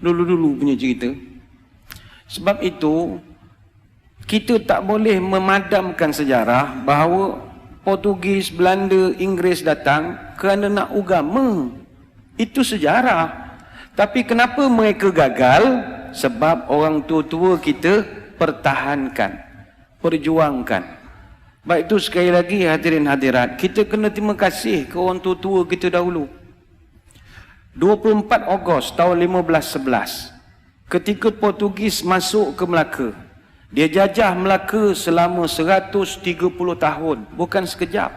Dulu-dulu punya cerita. Sebab itu, kita tak boleh memadamkan sejarah bahawa Portugis, Belanda, Inggeris datang kerana nak agama. Itu sejarah. Tapi kenapa mereka gagal? Sebab orang tua-tua kita pertahankan, perjuangkan. Baik itu sekali lagi hadirin hadirat, kita kena terima kasih ke orang tua-tua kita dahulu. 24 Ogos tahun 1511, ketika Portugis masuk ke Melaka, dia jajah Melaka selama 130 tahun, bukan sekejap.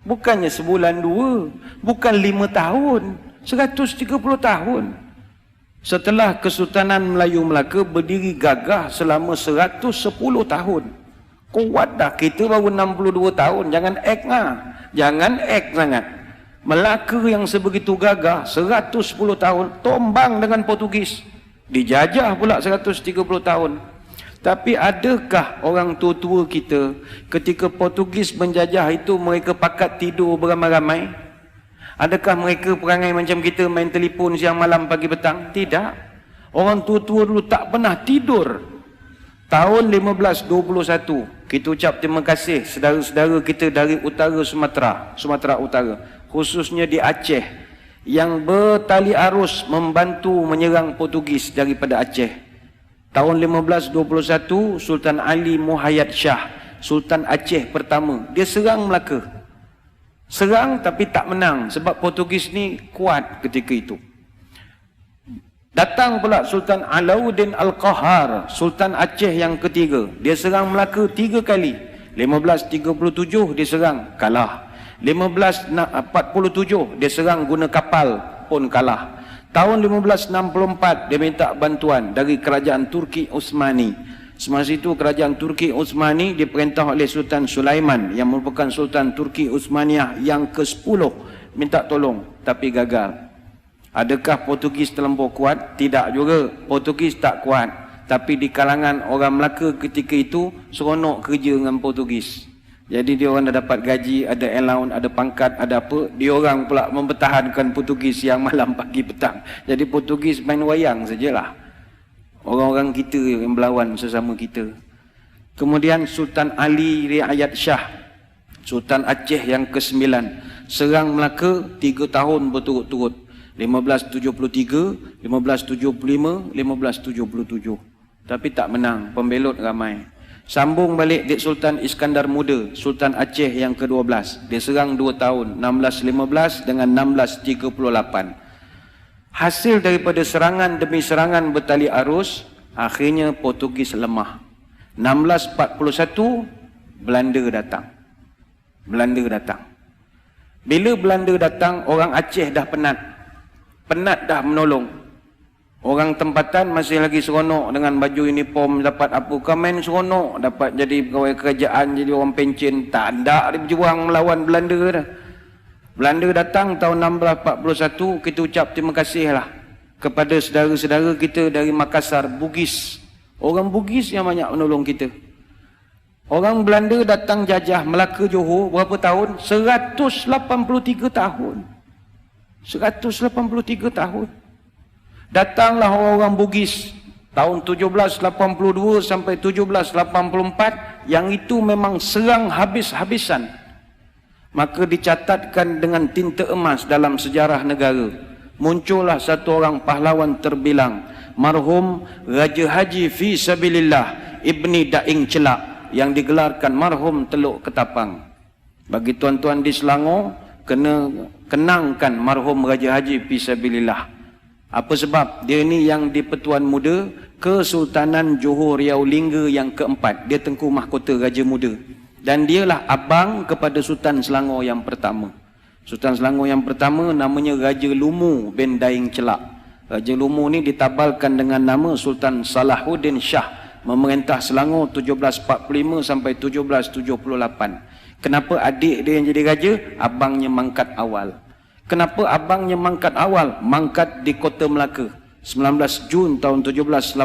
Bukannya sebulan dua, bukan 5 tahun, 130 tahun. Setelah Kesultanan Melayu Melaka berdiri gagah selama 110 tahun. Kuat dah, kita baru 62 tahun, jangan act lah. Jangan act sangat. Melaka yang sebegitu gagah, 110 tahun, tombang dengan Portugis. Dijajah pula 130 tahun. Tapi adakah orang tua-tua kita, ketika Portugis menjajah itu, mereka pakat tidur beramai-ramai? Adakah mereka perangai macam kita, main telefon siang malam pagi petang? Tidak. Orang tua-tua dulu tak pernah tidur. Tahun 1521, kita ucap terima kasih saudara-saudara kita dari utara Sumatera Utara, khususnya di Aceh, yang bertali arus membantu menyerang Portugis daripada Aceh. Tahun 1521, Sultan Ali Muhayyad Shah, Sultan Aceh pertama, dia serang Melaka. Serang tapi tak menang, sebab Portugis ni kuat ketika itu. Datang pula Sultan Alauddin Al-Qahar, Sultan Aceh yang ketiga. Dia serang Melaka 3 kali. 1537 dia serang, kalah. 1547 dia serang guna kapal, pun kalah. Tahun 1564 dia minta bantuan dari kerajaan Turki Utsmani. Semasa itu kerajaan Turki Utsmani diperintah oleh Sultan Sulaiman yang merupakan Sultan Turki Utsmaniyah yang ke-10, minta tolong tapi gagal. Adakah Portugis terlampau kuat? Tidak juga. Portugis tak kuat. Tapi di kalangan orang Melaka ketika itu, seronok kerja dengan Portugis. Jadi dia orang dah dapat gaji, ada allowance, ada pangkat, ada apa. Dia orang pula mempertahankan Portugis siang malam pagi petang. Jadi Portugis main wayang sajalah. Orang-orang kita yang berlawan sesama kita. Kemudian Sultan Ali Riayat Shah, Sultan Aceh yang ke-9, serang Melaka 3 tahun berturut-turut. 1573, 1575, 1577. Tapi tak menang, pembelot ramai. Sambung balik Dik Sultan Iskandar Muda, Sultan Aceh yang ke-12. Dia serang 2 tahun, 1615 dengan 1638. Hasil daripada serangan demi serangan bertali arus, akhirnya Portugis lemah. 1641, Belanda datang. Bila Belanda datang, orang Aceh dah penat dah menolong. Orang tempatan masih lagi seronok dengan baju uniform, dapat apa, komen seronok, dapat jadi pegawai kerajaan, jadi orang pencen. Tak ada dia berjuang melawan Belanda dah. Belanda datang tahun 1641, kita ucap terima kasih lah kepada saudara-saudara kita dari Makassar, Bugis. Orang Bugis yang banyak menolong kita. Orang Belanda datang jajah Melaka Johor berapa tahun? 183 tahun. 183 tahun. Datanglah orang-orang Bugis tahun 1782 sampai 1784, yang itu memang serang habis-habisan. Maka dicatatkan dengan tinta emas dalam sejarah negara. Muncullah satu orang pahlawan terbilang, marhum Raja Haji Fi Sabilillah Ibni Daing Celak, yang digelarkan marhum Teluk Ketapang. Bagi tuan-tuan di Selangor, kena kenangkan marhum Raja Haji Fisabilillah. Apa sebab? Dia ni yang di Pertuan Muda Kesultanan Johor Riau Lingga yang ke-4. Dia Tengku Mahkota Raja Muda. Dan dialah abang kepada Sultan Selangor yang pertama. Sultan Selangor yang pertama namanya Raja Lumu bin Daing Celak. Raja Lumu ni ditabalkan dengan nama Sultan Salahuddin Shah, memerintah Selangor 1745 sampai 1778. Kenapa adik dia yang jadi raja? Abangnya mangkat awal. Kenapa abangnya mangkat awal? Mangkat di Kota Melaka 19 Jun tahun 1784.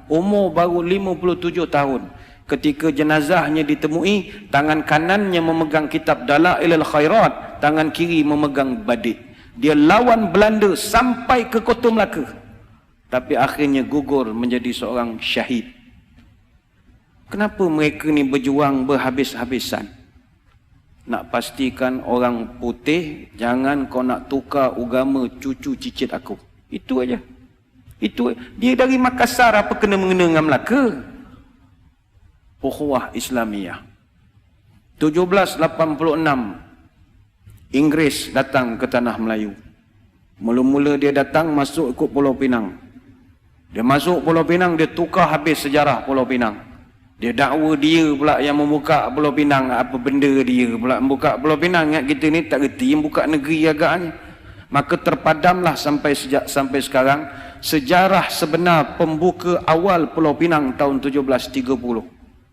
Umur baru 57 tahun. Ketika jenazahnya ditemui, tangan kanannya memegang kitab Dalailul Khairat, tangan kiri memegang badik. Dia lawan Belanda sampai ke Kota Melaka. tapi akhirnya gugur menjadi seorang syahid. Kenapa mereka ni berjuang berhabis-habisan? Nak pastikan orang putih, jangan kau nak tukar agama cucu cicit aku. Itu aja. Itu dia dari Makassar, apa kena mengena dengan Melaka? Ukhuwah Islamiyah. 1786 Inggeris datang ke tanah Melayu. Mula-mula dia datang masuk ikut Pulau Pinang. Dia masuk Pulau Pinang, dia tukar habis sejarah Pulau Pinang. Dia dakwa dia pula yang membuka Pulau Pinang. Apa benda dia pula membuka Pulau Pinang? Ingat kita ni tak reti yang buka negeri agaknya. Maka terpadamlah sampai sekarang sejarah sebenar pembuka awal Pulau Pinang tahun 1730.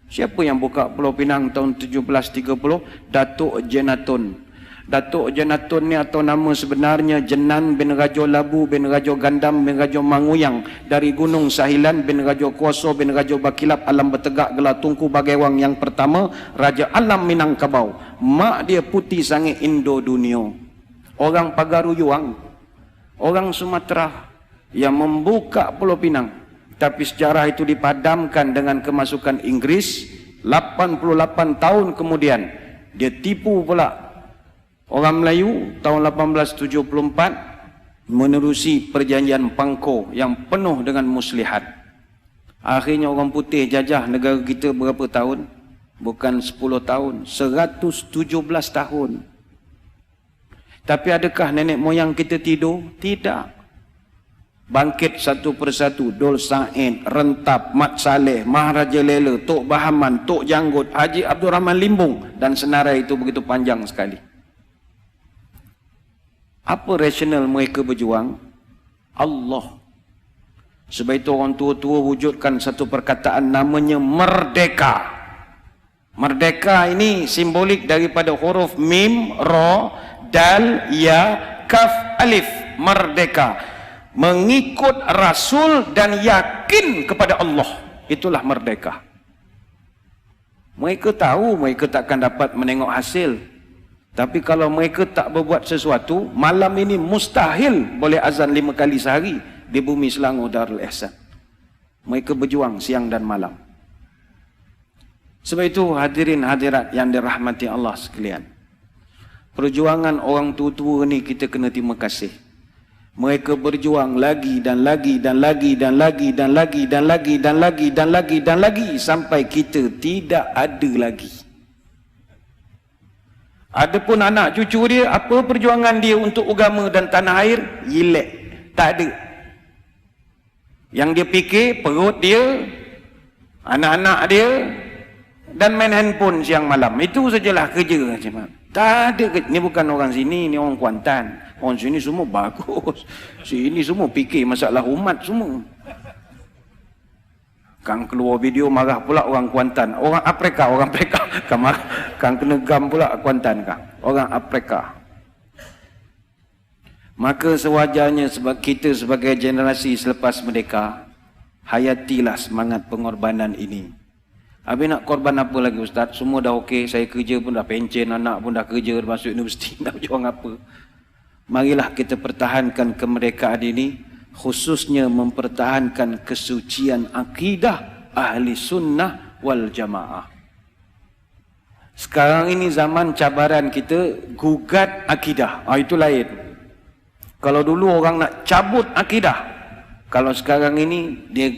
Siapa yang buka Pulau Pinang tahun 1730? Datuk Jenatun. Datuk Jenatun ni atau nama sebenarnya Jenan bin Raja Labu bin Raja Gandam bin Raja Manguyang dari Gunung Sahilan bin Raja Kuoso bin Raja Bakilap Alam Bertegak Gelar Tunku Bagaiwang yang pertama, Raja Alam Minangkabau. Mak dia putih sangat Indo Dunia. Orang Pagaruyuang, orang Sumatera yang membuka Pulau Pinang. Tapi sejarah itu dipadamkan dengan kemasukan Inggris. 88 tahun kemudian dia tipu pula orang Melayu tahun 1874 menerusi perjanjian Pangko yang penuh dengan muslihat. Akhirnya orang putih jajah negara kita berapa tahun? Bukan 10 tahun, 117 tahun. Tapi adakah nenek moyang kita tidur? Tidak. Bangkit satu persatu, Dol Said, Rentap, Mat Saleh, Maharaja Lela, Tok Bahaman, Tok Janggut, Haji Abdul Rahman Limbung, dan senarai itu begitu panjang sekali. Apa rasional mereka berjuang? Allah. Sebab itu orang tua-tua wujudkan satu perkataan namanya merdeka. Merdeka ini simbolik daripada huruf mim, ra, dal, ya, kaf, alif. Merdeka. Mengikut Rasul dan yakin kepada Allah. Itulah merdeka. Mereka tahu mereka takkan dapat menengok hasil. Tapi kalau mereka tak berbuat sesuatu, malam ini mustahil boleh azan 5 kali sehari di bumi Selangor Darul Ihsan. Mereka berjuang siang dan malam. Sebab itu hadirin hadirat yang dirahmati Allah sekalian, perjuangan orang tua-tua ni kita kena terima kasih. Mereka berjuang lagi dan lagi dan lagi dan lagi dan lagi dan lagi dan lagi dan lagi dan lagi sampai kita tidak ada lagi. Adapun anak cucu dia, apa perjuangan dia untuk agama dan tanah air? Yilek. Tak ada. Yang dia fikir, perut dia, anak-anak dia, dan main handphone siang malam. Itu sajalah kerja. Tak ada. Ni bukan orang sini, ni orang Kuantan. Orang sini semua bagus. Sini semua fikir masalah umat semua. Kang keluar video marah pula orang Kuantan. Orang Afrika. Kang kena gam pula Kuantan kang. Orang Afrika. Maka sewajarnya sebab kita sebagai generasi selepas merdeka, hayatilah semangat pengorbanan ini. Habis nak korban apa lagi Ustaz? Semua dah okey, saya kerja pun dah pencen, anak pun dah kerja, masuk universiti, nak berjuang apa? Marilah kita pertahankan kemerdekaan ini, khususnya mempertahankan kesucian akidah ahli sunnah wal jamaah. Sekarang ini zaman cabaran kita gugat akidah. Itu lain. Kalau dulu orang nak cabut akidah, kalau sekarang ini dia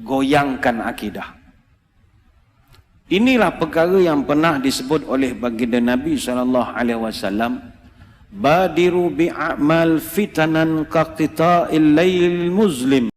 goyangkan akidah. Inilah perkara yang pernah disebut oleh baginda Nabi SAW. Badiru bi'amal fitanan kaqtita'il layl muzlim.